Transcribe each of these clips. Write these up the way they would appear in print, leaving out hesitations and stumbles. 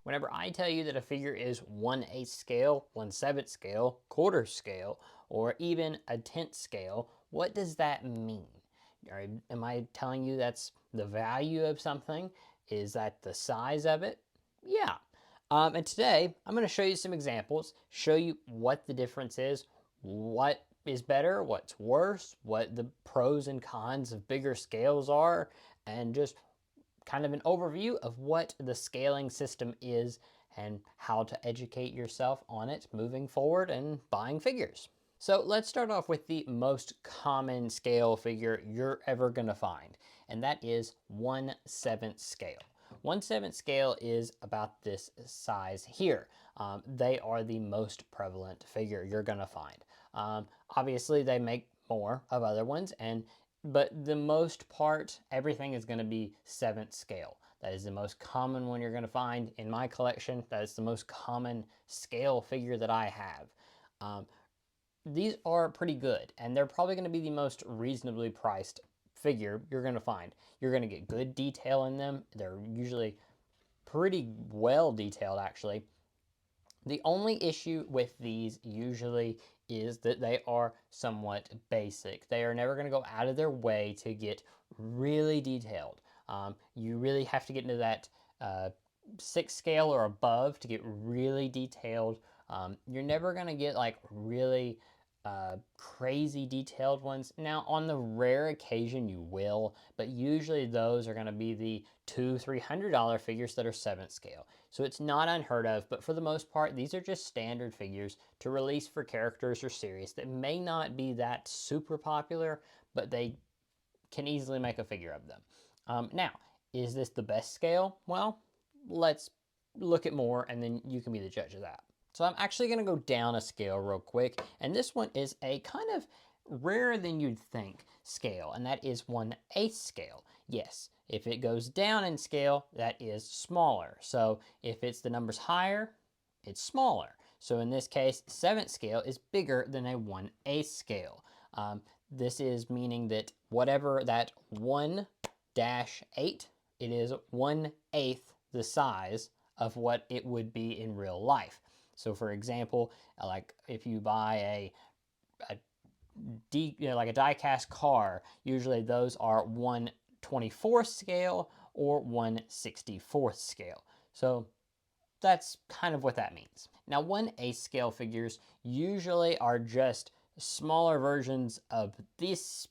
Whenever I tell you that a figure is 1/8 scale, 1/7 scale, quarter scale, or even a tenth scale, what does that mean? Am I telling you that's the value of something? Is that the size of it? Yeah. And today I'm going to show you some examples, show you what the difference is, what is better, what's worse, what the pros and cons of bigger scales are, and just kind of an overview of what the scaling system is and how to educate yourself on it moving forward and buying figures. So let's start off with the most common scale figure you're ever going to find, and that is 1/7 scale. 1/7 scale is about this size here. They are the most prevalent figure you're going to find. Obviously, they make more of other ones, but the most part, everything is going to be 7th scale. That is the most common one you're going to find in my collection. That is the most common scale figure that I have. These are pretty good, and they're probably going to be the most reasonably priced figure you're going to find. You're going to get good detail in them. They're usually pretty well detailed, actually. The only issue with these usually is that they are somewhat basic. They are never going to go out of their way to get really detailed. You really have to get into that 6 scale or above to get really detailed. You're never going to get like really crazy detailed ones. Now, on the rare occasion, you will, but usually those are going to be the $200-300 figures that are 7th scale. So it's not unheard of, but for the most part, these are just standard figures to release for characters or series that may not be that super popular, but they can easily make a figure of them. Now, is this the best scale? Well, let's look at more and then you can be the judge of that. So I'm actually going to go down a scale real quick, and this one is a kind of rarer than you'd think scale, and that is 1/8 scale. Yes, if it goes down in scale, that is smaller. So if it's the numbers higher, it's smaller. So in this case, 7th scale is bigger than a 1/8 scale. This is meaning that whatever that 1-8, it is 1/8 the size of what it would be in real life. So for example, like if you buy like a die-cast car, usually those are 1/24 scale or 1/64 scale. So that's kind of what that means. Now, 1/8 scale figures usually are just smaller versions of this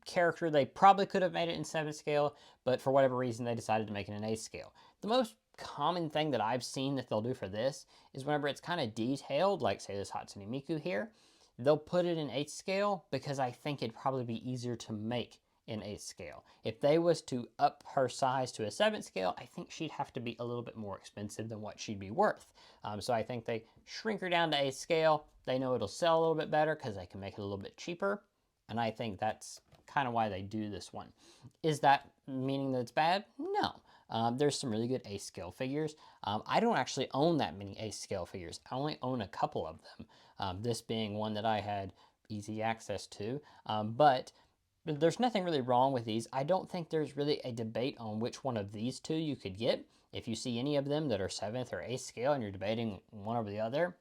character. They probably could have made it in 7th scale, but for whatever reason, they decided to make it in 8th scale. The most common thing that I've seen that they'll do for this is whenever it's kind of detailed, like say this Hatsune Miku here, they'll put it in 8th scale because I think it'd probably be easier to make in 8th scale. If they was to up her size to a 7th scale, I think she'd have to be a little bit more expensive than what she'd be worth. So I think they shrink her down to 8th scale. They know it'll sell a little bit better because they can make it a little bit cheaper. And I think that's kind of why they do this one. Is that meaning that it's bad? No. There's some really good 8th scale figures. I don't actually own that many 8th scale figures. I only own a couple of them, this being one that I had easy access to. But there's nothing really wrong with these. I don't think there's really a debate on which one of these two you could get. If you see any of them that are 7th or 8th scale and you're debating one over the other,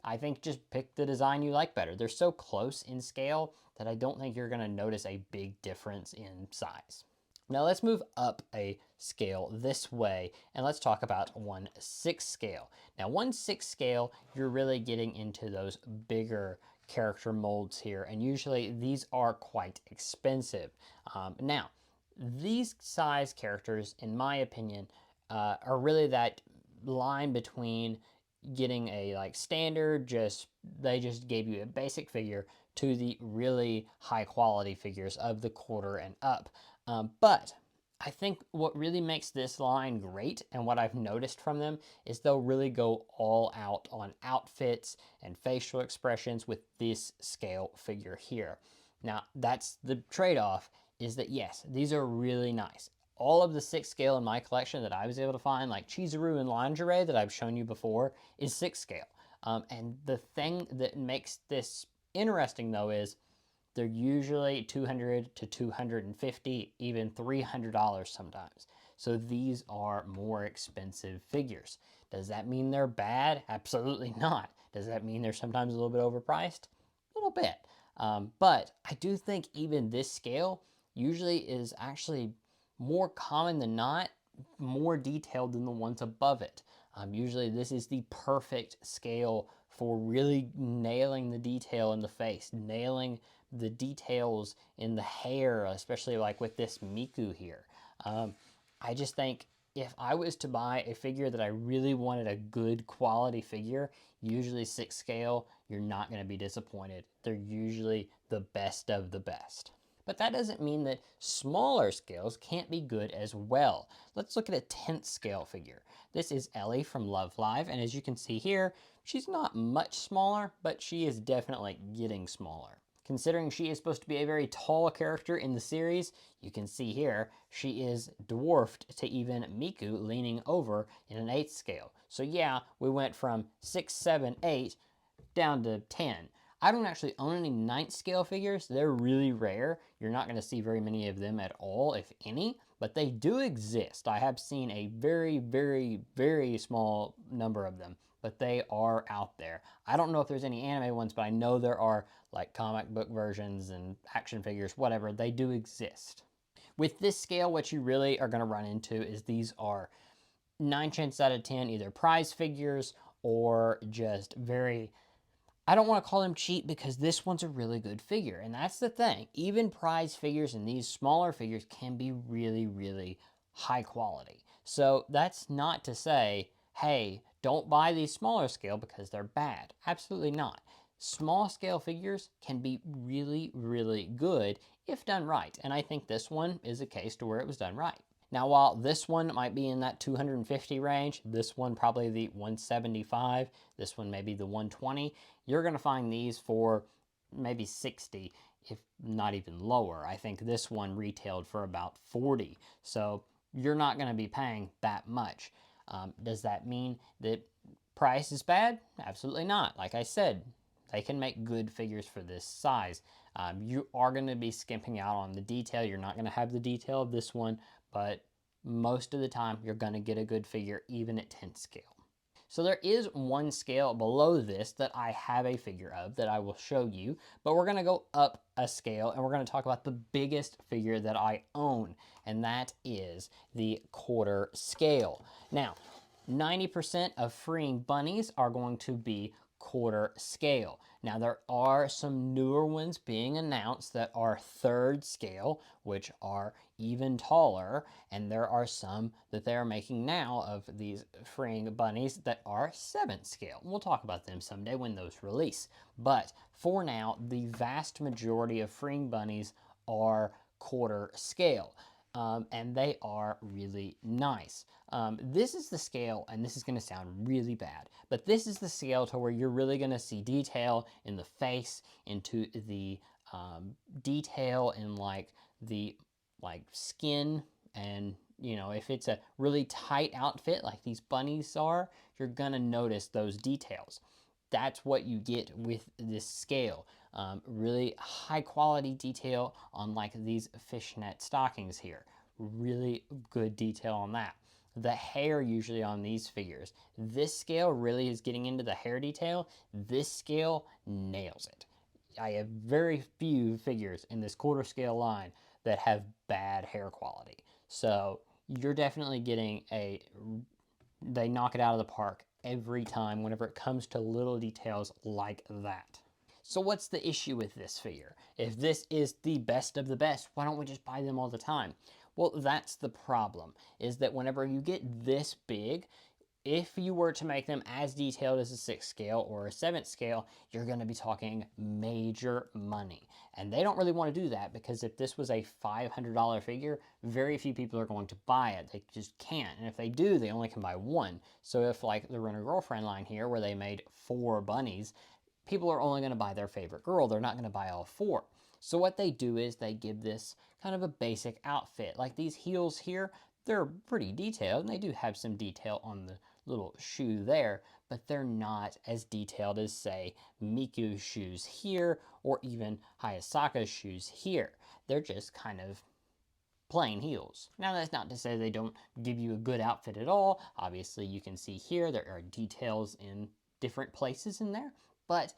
I think just pick the design you like better. They're so close in scale that I don't think you're going to notice a big difference in size. Now let's move up a scale this way and let's talk about 1/6 scale. Now 1/6 scale, you're really getting into those bigger character molds here, and usually these are quite expensive. Now, these size characters, in my opinion, are really that line between getting a like standard, they just gave you a basic figure, to the really high quality figures of the quarter and up. But I think what really makes this line great and what I've noticed from them is they'll really go all out on outfits and facial expressions with this scale figure here. Now, that's the trade-off, is that yes, these are really nice. All of the 6th scale in my collection that I was able to find, like Chizuru and Lingerie that I've shown you before, is 6th scale. And the thing that makes this interesting though is they're usually $200 to $250, even $300 sometimes. So these are more expensive figures. Does that mean they're bad? Absolutely not. Does that mean they're sometimes a little bit overpriced? A little bit. But I do think even this scale usually is actually more common than not, more detailed than the ones above it. Usually this is the perfect scale for really nailing the detail in the face, nailing the details in the hair, especially like with this Miku here. I just think if I was to buy a figure that I really wanted a good quality figure, usually 6 scale, you're not going to be disappointed. They're usually the best of the best. But that doesn't mean that smaller scales can't be good as well. Let's look at a 10th scale figure. This is Ellie from Love Live, and as you can see here, she's not much smaller, but she is definitely getting smaller. Considering she is supposed to be a very tall character in the series, you can see here, she is dwarfed to even Miku leaning over in an 8th scale. So yeah, we went from 6, 7, 8 down to 10. I don't actually own any 9th scale figures. They're really rare. You're not going to see very many of them at all, if any, but they do exist. I have seen a very, very, very small number of them, but they are out there. I don't know if there's any anime ones, but I know there are like comic book versions and action figures, whatever. They do exist. With this scale, what you really are going to run into is these are 9 chances out of 10 either prize figures or just very, I don't want to call them cheap because this one's a really good figure. And that's the thing. Even prize figures and these smaller figures can be really, really high quality. So that's not to say, hey, don't buy these smaller scale because they're bad. Absolutely not. Small scale figures can be really, really good if done right. And I think this one is a case to where it was done right. Now, while this one might be in that 250 range, this one probably the 175, this one maybe the 120, you're going to find these for maybe 60, if not even lower. I think this one retailed for about 40, so you're not going to be paying that much. Does that mean that price is bad? Absolutely not. Like I said, they can make good figures for this size. You are going to be skimping out on the detail. You're not going to have the detail of this one, but most of the time you're going to get a good figure even at 10th scale. So there is one scale below this that I have a figure of that I will show you, but we're going to go up a scale and we're going to talk about the biggest figure that I own, and that is the quarter scale. Now, 90% of freeing bunnies are going to be quarter scale. Now there are some newer ones being announced that are 3rd scale, which are even taller, and there are some that they are making now of these freeing bunnies that are 7th scale. We'll talk about them someday when those release. But for now, the vast majority of freeing bunnies are quarter scale. And they are really nice. This is the scale, and this is going to sound really bad, but this is the scale to where you're really going to see detail in the face, into the detail in like the skin, and you know, if it's a really tight outfit like these bunnies are, you're going to notice those details. That's what you get with this scale. Really high quality detail on like these fishnet stockings here. Really good detail on that. The hair usually on these figures. This scale really is getting into the hair detail. This scale nails it. I have very few figures in this quarter scale line that have bad hair quality. So you're definitely getting they knock it out of the park every time whenever it comes to little details like that. So what's the issue with this figure? If this is the best of the best, why don't we just buy them all the time? Well, that's the problem, is that whenever you get this big, if you were to make them as detailed as a 6th scale or a 7th scale, you're going to be talking major money. And they don't really want to do that, because if this was a $500 figure, very few people are going to buy it. They just can't. And if they do, they only can buy one. So if like the Rent-A-Girlfriend line here, where they made 4 bunnies, people are only going to buy their favorite girl. They're not going to buy all 4. So what they do is they give this kind of a basic outfit. Like these heels here, they're pretty detailed, and they do have some detail on the little shoe there, but they're not as detailed as, say, Miku's shoes here, or even Hayasaka's shoes here. They're just kind of plain heels. Now that's not to say they don't give you a good outfit at all. Obviously you can see here there are details in different places in there, but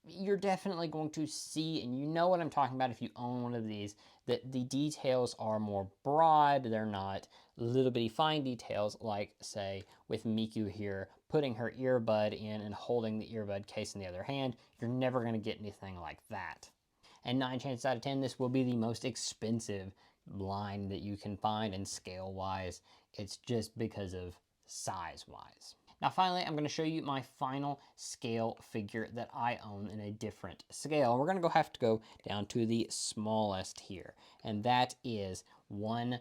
you're definitely going to see, and you know what I'm talking about if you own one of these, that the details are more broad. They're not little bitty fine details like, say, with Miku here, putting her earbud in and holding the earbud case in the other hand. You're never going to get anything like that. And 9 chances out of 10, this will be the most expensive line that you can find, and scale-wise, it's just because of size-wise. Now finally, I'm going to show you my final scale figure that I own in a different scale. We're going to have to go down to the smallest here, and that is 1/12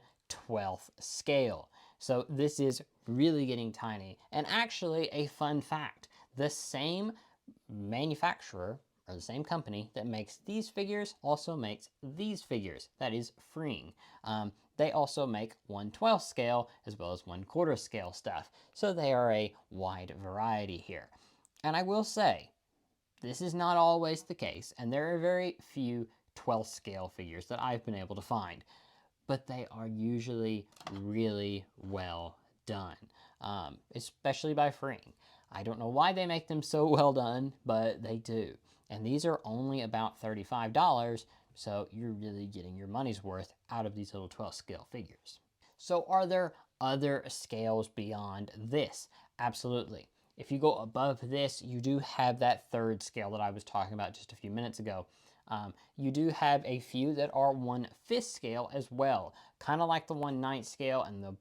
scale. So this is really getting tiny. And actually, a fun fact, the same manufacturer or the same company that makes these figures also makes these figures. That is Freeing. They also make 1/12 scale as well as 1/4 scale stuff. So they are a wide variety here. And I will say, this is not always the case, and there are very few 12th scale figures that I've been able to find, but they are usually really well done, especially by Freeing. I don't know why they make them so well done, but they do. And these are only about $35, so you're really getting your money's worth out of these little 12 scale figures. So are there other scales beyond this? Absolutely. If you go above this, you do have that 3rd scale that I was talking about just a few minutes ago. You do have a few that are 1/5 scale as well, kind of like the 1/9 scale, and the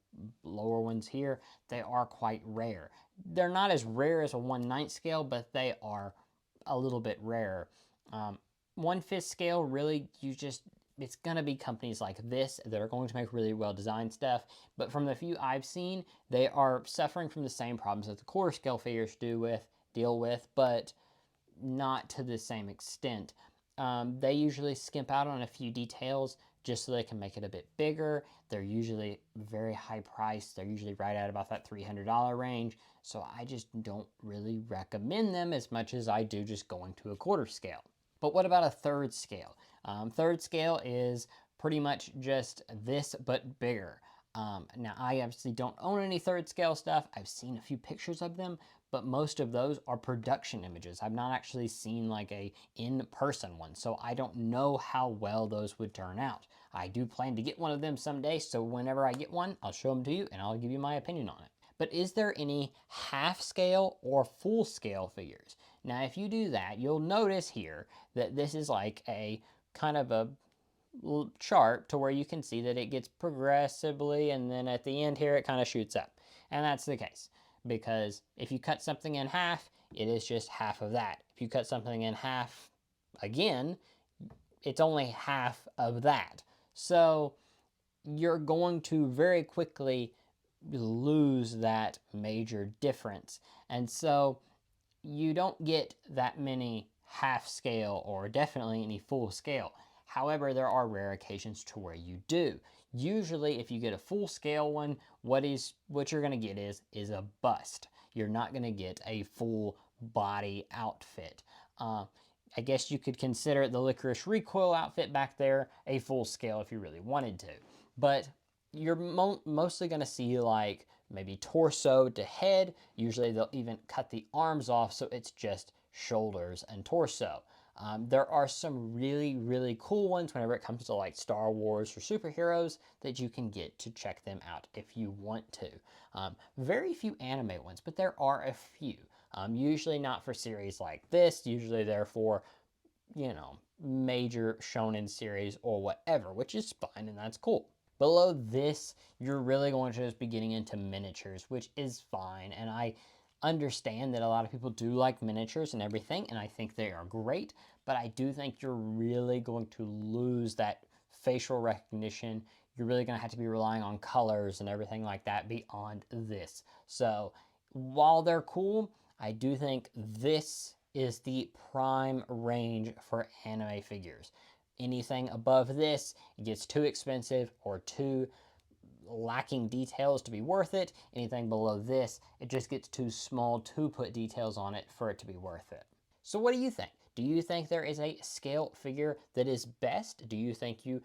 lower ones here, they are quite rare. They're not as rare as a 1/9 scale, but they are a little bit rarer. 1/5 scale, really, it's going to be companies like this that are going to make really well designed stuff. But from the few I've seen, they are suffering from the same problems that the 1/4 scale figures deal with, but not to the same extent. They usually skimp out on a few details just so they can make it a bit bigger. They're usually very high priced. They're usually right at about that $300 range. So I just don't really recommend them as much as I do just going to a 1/4 scale. But what about a 3rd scale? 3rd scale is pretty much just this, but bigger. Now, I obviously don't own any 3rd scale stuff. I've seen a few pictures of them, but most of those are production images. I've not actually seen like a in-person one, so I don't know how well those would turn out. I do plan to get one of them someday, so whenever I get one, I'll show them to you and I'll give you my opinion on it. But is there any half scale or full scale figures? Now, if you do that, you'll notice here that this is like a kind of a chart to where you can see that it gets progressively, and then at the end here, it kind of shoots up. And that's the case, because if you cut something in half, it is just half of that. If you cut something in half again, it's only half of that. So you're going to very quickly lose that major difference. And so you don't get that many half scale or definitely any full scale. However, there are rare occasions to where you do. Usually, if you get a full scale one, what you're going to get is a bust. You're not going to get a full body outfit. I guess you could consider the Licorice Recoil outfit back there a full scale if you really wanted to. But you're mostly going to see like maybe torso to head. Usually they'll even cut the arms off so it's just shoulders and torso. There are some really, really cool ones whenever it comes to like Star Wars or superheroes that you can get to check them out if you want to. Very few anime ones, but there are a few. Usually not for series like this. Usually they're for, major shonen series or whatever, which is fine and that's cool. Below this, you're really going to just be getting into miniatures, which is fine. And I understand that a lot of people do like miniatures and everything, and I think they are great, but I do think you're really going to lose that facial recognition. You're really going to have to be relying on colors and everything like that beyond this. So while they're cool, I do think this is the prime range for anime figures. Anything above this, it gets too expensive or too lacking details to be worth it. Anything below this, it just gets too small to put details on it for it to be worth it. So what do you think? Do you think there is a scale figure that is best? Do you think you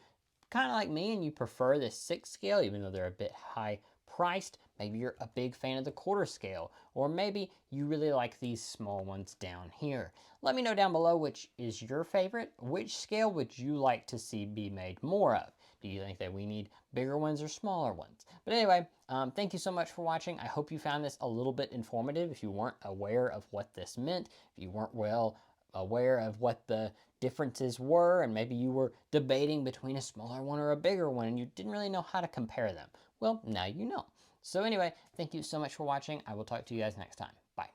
kind of like me and you prefer this 6 scale, even though they're a bit high priced, maybe you're a big fan of the quarter scale, or maybe you really like these small ones down here. Let me know down below which is your favorite. Which scale would you like to see be made more of? Do you think that we need bigger ones or smaller ones? But anyway, thank you so much for watching. I hope you found this a little bit informative. If you weren't aware of what this meant, if you weren't well aware of what the differences were, and maybe you were debating between a smaller one or a bigger one and you didn't really know how to compare them, well, now you know. So anyway, thank you so much for watching. I will talk to you guys next time. Bye.